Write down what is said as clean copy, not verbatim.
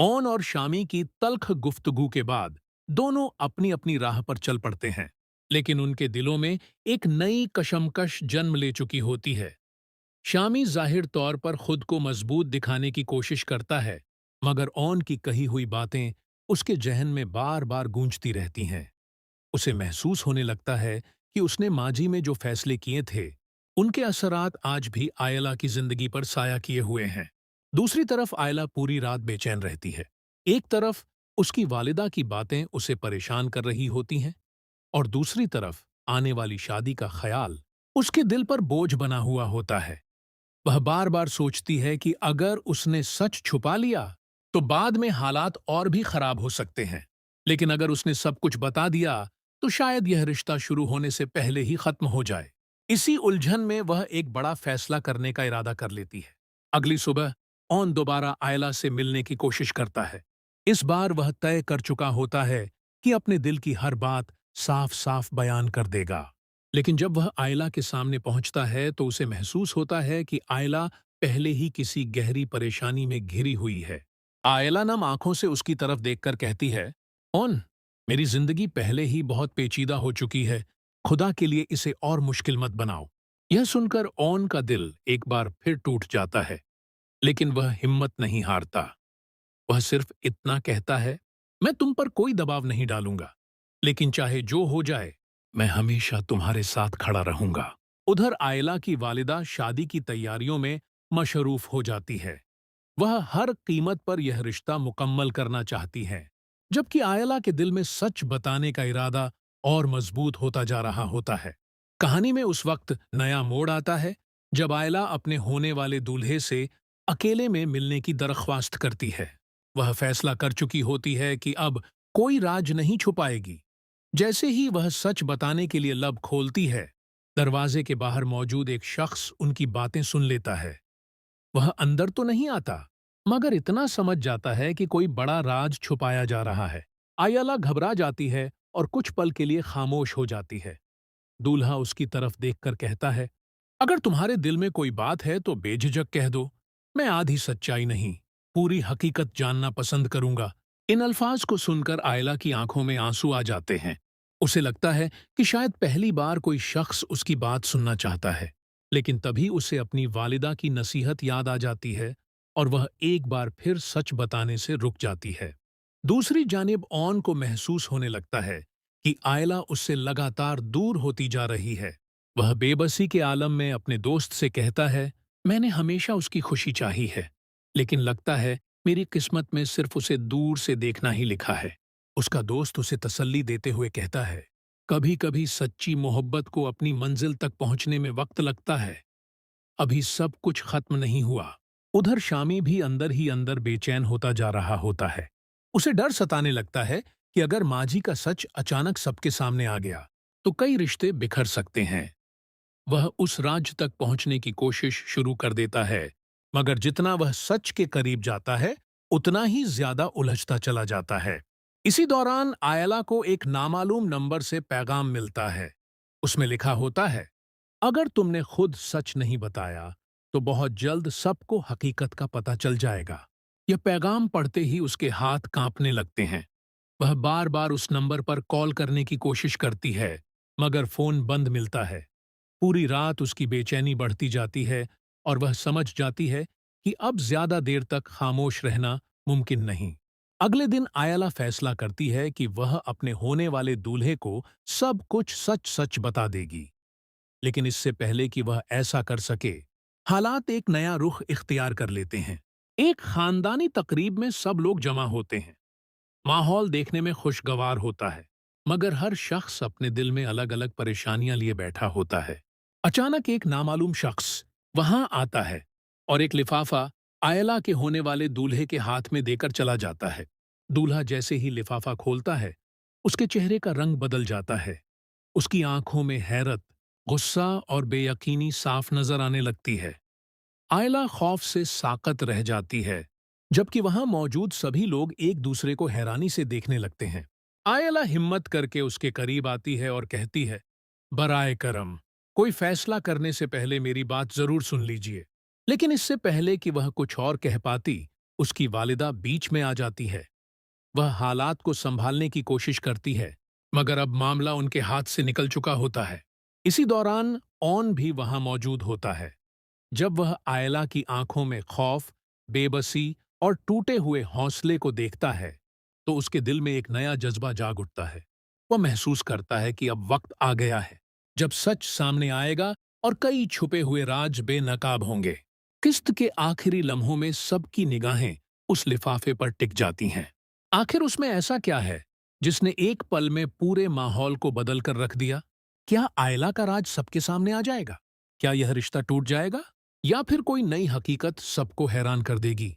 Own और शामी की तल्ख गुफ्तगू के बाद दोनों अपनी अपनी राह पर चल पड़ते हैं, लेकिन उनके दिलों में एक नई कशमकश जन्म ले चुकी होती है। शामी जाहिर तौर पर खुद को मजबूत दिखाने की कोशिश करता है, मगर ओन की कही हुई बातें उसके जहन में बार बार गूंजती रहती हैं। उसे महसूस होने लगता है कि उसने माजी में जो फैसले किए थे, उनके असरात आज भी आयला की जिंदगी पर साया किए हुए हैं। दूसरी तरफ आयला पूरी रात बेचैन रहती है। एक तरफ उसकी वालिदा की बातें उसे परेशान कर रही होती हैं, और दूसरी तरफ आने वाली शादी का ख्याल उसके दिल पर बोझ बना हुआ होता है। वह बार बार सोचती है कि अगर उसने सच छुपा लिया तो बाद में हालात और भी खराब हो सकते हैं, लेकिन अगर उसने सब कुछ बता दिया तो शायद यह रिश्ता शुरू होने से पहले ही खत्म हो जाए। इसी उलझन में वह एक बड़ा फैसला करने का इरादा कर लेती है। अगली सुबह ओन दोबारा आयला से मिलने की कोशिश करता है। इस बार वह तय कर चुका होता है कि अपने दिल की हर बात साफ साफ बयान कर देगा। लेकिन जब वह आयला के सामने पहुंचता है तो उसे महसूस होता है कि आयला पहले ही किसी गहरी परेशानी में घिरी हुई है। आयला नम आंखों से उसकी तरफ देखकर कहती है, ओन, मेरी जिंदगी पहले ही बहुत पेचीदा हो चुकी है। खुदा के लिए इसे और मुश्किल मत बनाओ। यह सुनकर ओन का दिल एक बार फिर टूट जाता है, लेकिन वह हिम्मत नहीं हारता। वह सिर्फ इतना कहता है, मैं तुम पर कोई दबाव नहीं डालूंगा, लेकिन चाहे जो हो जाए, मैं हमेशा तुम्हारे साथ खड़ा रहूंगा। उधर आयला की वालिदा शादी की तैयारियों में मशरूफ हो जाती है। वह हर कीमत पर यह रिश्ता मुकम्मल करना चाहती है, जबकि आयला के दिल में सच बताने का इरादा और मजबूत होता जा रहा होता है। कहानी में उस वक्त नया मोड़ आता है जब आयला अपने होने वाले दूल्हे से अकेले में मिलने की दरख्वास्त करती है। वह फैसला कर चुकी होती है कि अब कोई राज नहीं छुपाएगी। जैसे ही वह सच बताने के लिए लब खोलती है, दरवाजे के बाहर मौजूद एक शख्स उनकी बातें सुन लेता है। वह अंदर तो नहीं आता, मगर इतना समझ जाता है कि कोई बड़ा राज छुपाया जा रहा है। आयला घबरा जाती है और कुछ पल के लिए खामोश हो जाती है। दूल्हा उसकी तरफ देखकर कहता है, अगर तुम्हारे दिल में कोई बात है तो बेझिझक कह दो। मैं आधी सच्चाई नहीं, पूरी हकीकत जानना पसंद करूंगा। इन अल्फाज को सुनकर आयला की आंखों में आंसू आ जाते हैं। उसे लगता है कि शायद पहली बार कोई शख्स उसकी बात सुनना चाहता है, लेकिन तभी उसे अपनी वालिदा की नसीहत याद आ जाती है और वह एक बार फिर सच बताने से रुक जाती है। दूसरी जानिब ऑन को महसूस होने लगता है कि आयला उससे लगातार दूर होती जा रही है। वह बेबसी के आलम में अपने दोस्त से कहता है, मैंने हमेशा उसकी खुशी चाही है, लेकिन लगता है मेरी किस्मत में सिर्फ उसे दूर से देखना ही लिखा है। उसका दोस्त उसे तसल्ली देते हुए कहता है, कभी कभी सच्ची मोहब्बत को अपनी मंजिल तक पहुंचने में वक्त लगता है। अभी सब कुछ खत्म नहीं हुआ। उधर शामी भी अंदर ही अंदर बेचैन होता जा रहा होता है। उसे डर सताने लगता है कि अगर माजी का सच अचानक सबके सामने आ गया तो कई रिश्ते बिखर सकते हैं। वह उस राज तक पहुंचने की कोशिश शुरू कर देता है, मगर जितना वह सच के करीब जाता है उतना ही ज्यादा उलझता चला जाता है। इसी दौरान आयला को एक नामालूम नंबर से पैगाम मिलता है। उसमें लिखा होता है, अगर तुमने खुद सच नहीं बताया तो बहुत जल्द सबको हकीकत का पता चल जाएगा। यह पैगाम पढ़ते ही उसके हाथ कांपने लगते हैं। वह बार बार उस नंबर पर कॉल करने की कोशिश करती है, मगर फोन बंद मिलता है। पूरी रात उसकी बेचैनी बढ़ती जाती है और वह समझ जाती है कि अब ज्यादा देर तक खामोश रहना मुमकिन नहीं। अगले दिन आयला फैसला करती है कि वह अपने होने वाले दूल्हे को सब कुछ सच सच बता देगी। लेकिन इससे पहले कि वह ऐसा कर सके, हालात एक नया रुख इख्तियार कर लेते हैं। एक खानदानी तकरीब में सब लोग जमा होते हैं। माहौल देखने में खुशगवार होता है, मगर हर शख्स अपने दिल में अलग अलग परेशानियां लिए बैठा होता है। अचानक एक नामालूम शख्स वहां आता है और एक लिफाफा आयला के होने वाले दूल्हे के हाथ में देकर चला जाता है। दूल्हा जैसे ही लिफाफा खोलता है, उसके चेहरे का रंग बदल जाता है। उसकी आंखों में हैरत, गुस्सा और बेयकीनी साफ नजर आने लगती है। आयला खौफ से साकत रह जाती है, जबकि वहां मौजूद सभी लोग एक दूसरे को हैरानी से देखने लगते हैं। आयला हिम्मत करके उसके करीब आती है और कहती है, बराए करम, कोई फैसला करने से पहले मेरी बात जरूर सुन लीजिए। लेकिन इससे पहले कि वह कुछ और कह पाती, उसकी वालिदा बीच में आ जाती है। वह हालात को संभालने की कोशिश करती है, मगर अब मामला उनके हाथ से निकल चुका होता है। इसी दौरान ऑन भी वहां मौजूद होता है। जब वह आयला की आंखों में खौफ, बेबसी और टूटे हुए हौसले को देखता है, तो उसके दिल में एक नया जज्बा जाग उठता है। वह महसूस करता है कि अब वक्त आ गया है जब सच सामने आएगा और कई छुपे हुए राज बेनकाब होंगे। किस्त के आखिरी लम्हों में सबकी निगाहें उस लिफाफे पर टिक जाती हैं। आखिर उसमें ऐसा क्या है जिसने एक पल में पूरे माहौल को बदल कर रख दिया? क्या आयला का राज सबके सामने आ जाएगा? क्या यह रिश्ता टूट जाएगा? या फिर कोई नई हकीकत सबको हैरान कर देगी?